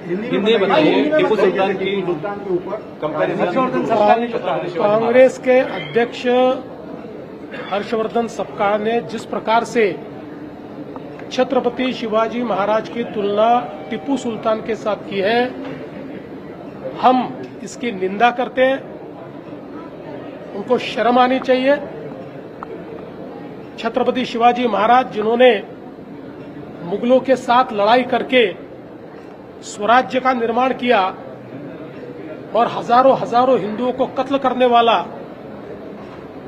हिंदी में बताइए टीपू सुल्तान के ऊपर कंपैरिजन। कांग्रेस के अध्यक्ष हर्षवर्धन सपकाळ ने जिस प्रकार से छत्रपति शिवाजी महाराज की तुलना टीपू सुल्तान के साथ की है, हम इसकी निंदा करते हैं। उनको शर्म आनी चाहिए। छत्रपति शिवाजी महाराज जिन्होंने मुगलों के साथ लड़ाई करके स्वराज्य का निर्माण किया और हजारों हजारों हिंदुओं को कत्ल करने वाला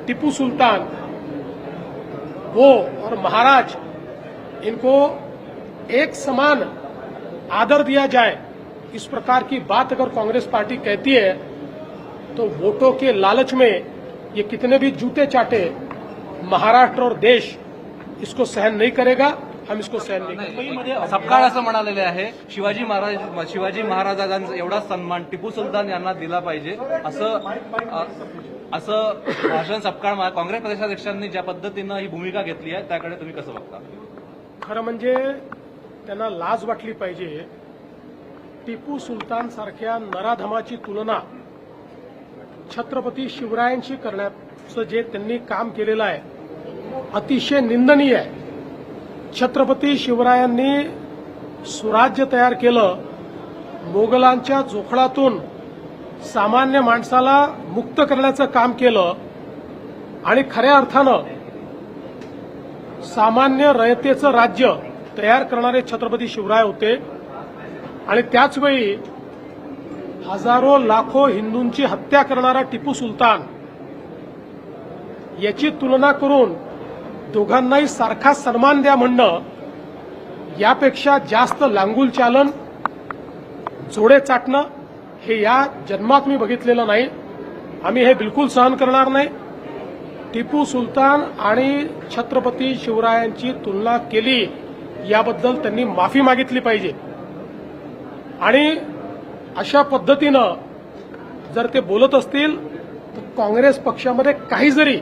टीपू सुल्तान, वो और महाराज, इनको एक समान आदर दिया जाए, इस प्रकार की बात अगर कांग्रेस पार्टी कहती है तो वोटों के लालच में ये कितने भी जूते चाटे, महाराष्ट्र और देश इसको सहन नहीं करेगा। हम इसको सहन नहीं करेंगे। सपकाळ असं म्हणालेले आहे, शिवाजी महाराजांचा एवढा सन्मान टिपू सुलतान यांना दिला पाहिजे असं भाषण सपकाळ काँग्रेस प्रदेशाध्यक्षांनी ज्या पद्धतीनं ही भूमिका घेतली आहे त्याकडे तुम्ही कसं बघता? खरं म्हणजे त्यांना लाज वाटली पाहिजे। टिपू सुलतान सारख्या नराधमाची तुलना छत्रपती शिवरायांशी करण्याचं जे त्यांनी काम केलेलं आहे अतिशय निंदनीय आहे। छत्रपती शिवरायांनी स्वराज्य तयार केलं, मोगलांच्या जोखडातून सामान्य माणसाला मुक्त करण्याचं काम केलं आणि खऱ्या अर्थानं सामान्य रयतेचं राज्य तयार करणारे छत्रपती शिवराय होते। आणि त्याचवेळी हजारो लाखो हिंदूंची हत्या करणारा टिपू सुलतान, याची तुलना करून दोघांनाही सारखा सन्मान द्या म्हणणं यापेक्षा जास्त लांगुल चालन, जोडे चाटणं हे या जन्मात मी बघितलेलं नाही। आम्ही हे बिलकुल सहन करणार नाही। टिपू सुलतान आणि छत्रपती शिवरायांची तुलना केली याबद्दल त्यांनी माफी मागितली पाहिजे। आणि अशा पद्धतीनं जर ते बोलत असतील तर काँग्रेस पक्षामध्ये काही जरी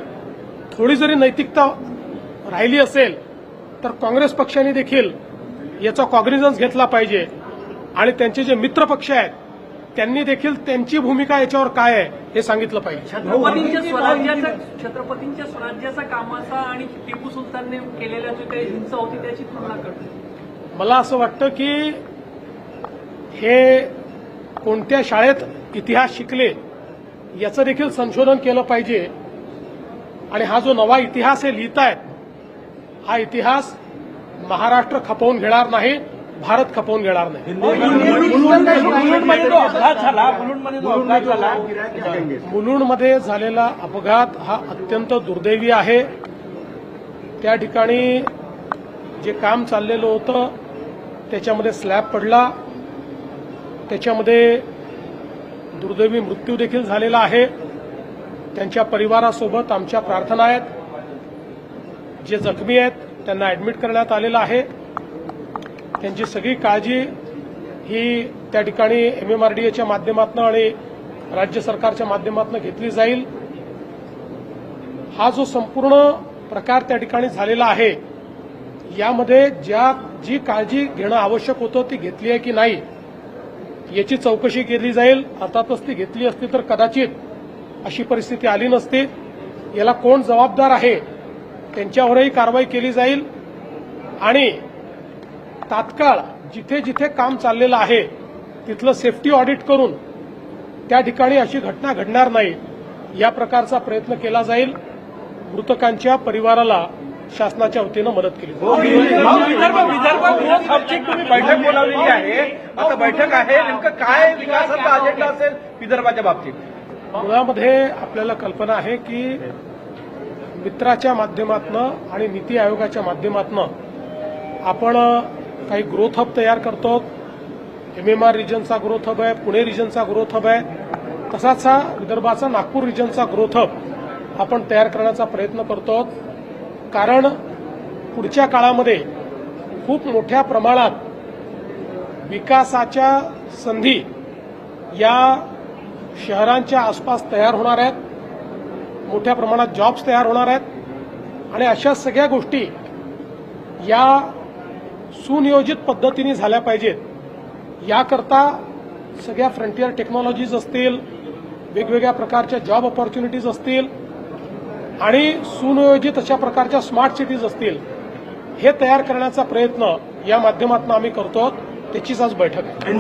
थोडी जरी नैतिकता राहिली असेल तर काँग्रेस पक्षाने देखील याचा कॉग्निझन्स घेतला पाहिजे आणि त्यांचे जे मित्र पक्ष आहेत त्यांनी देखील त्यांची भूमिका याच्यावर काय आहे हे सांगितलं पाहिजे। छत्रपतींच्या स्वराज्याचा कामाचा आणि टिपू सुलतानने केलेल्या जी काही हिंसा होती त्याची तुलना करतो। मला असं वाटतं की हे कोणत्या शाळेत इतिहास शिकले याचं देखील संशोधन केलं पाहिजे। आणि हा जो नवा इतिहास हे लिहितायत, हा इतिहास महाराष्ट्र खपवून घेणार नाही, भारत खपवून घेणार नाही। मुलुंडमध्ये झालेला अपघात हा अत्यंत दुर्दैवी आहे। त्या ठिकाणी जे काम चाललेलं होतं त्याच्यामध्ये स्लॅब पडला, त्याच्यामध्ये दुर्दैवी मृत्यू देखील झालेला आहे। त्यांच्या परिवारासोबत आमच्या प्रार्थना आहेत। जे जखमी आहेत त्यांना ऍडमिट करण्यात आलेलं आहे। त्यांची सगळी काळजी ही त्या ठिकाणी MMRDAच्या माध्यमातून आणि राज्य सरकारच्या माध्यमातून घेतली जाईल। हा जो संपूर्ण प्रकार त्या ठिकाणी झालेला आहे यामध्ये जी काळजी घेणं आवश्यक होतं ती घेतली आहे की नाही याची चौकशी केली जाईल। अर्थातच ती घेतली असती तर कदाचित अशी परिस्थिती आली नसती। याला कोण जबाबदार आहे त्यांच्यावरही कारवाई केली जाईल आणि तात्काळ जिथे जिथे काम चाललेलं आहे तिथलं सेफ्टी ऑडिट करून त्या ठिकाणी अशी घटना घडणार नाही या प्रकारचा प्रयत्न केला जाईल। मृतकांच्या परिवाराला शासनाच्या वतीनं मदत केली तुम्ही बैठक बोलावलेली आहे, आता बैठक आहे, नेमकं काय विकासाचा अजेंडा असेल विदर्भाच्या बाबतीत? मुळामध्ये आपल्याला कल्पना आहे की मित्राच्या माध्यमातून आणि नीती आयोगाच्या माध्यमातून आपण काही ग्रोथ हब तयार करतो। MMR रिजनचा ग्रोथ हब आहे, पुणे रिजनचा ग्रोथ हब आहे, तसाच हा विदर्भाचा नागपूर रिजनचा ग्रोथ हब आपण तयार करण्याचा प्रयत्न करतो। कारण पुढच्या काळामध्ये खूप मोठ्या प्रमाणात विकासाच्या संधी या शहरांच्या आसपास तयार होणार आहेत, मोठ्या प्रमाणात जॉब्स तयार होणार आहेत आणि अशा सगळ्या गोष्टी या सुनियोजित पद्धतीने झाल्या पाहिजेत याकरता सगळ्या फ्रंटियर टेक्नॉलॉजीज असतील, वेगवेगळ्या प्रकारच्या जॉब ऑपॉर्च्युनिटीज असतील आणि सुनियोजित अशा प्रकारच्या स्मार्ट सिटीज असतील, हे तयार करण्याचा प्रयत्न या माध्यमातून आम्ही करतो. त्याचीच आज बैठक आहे.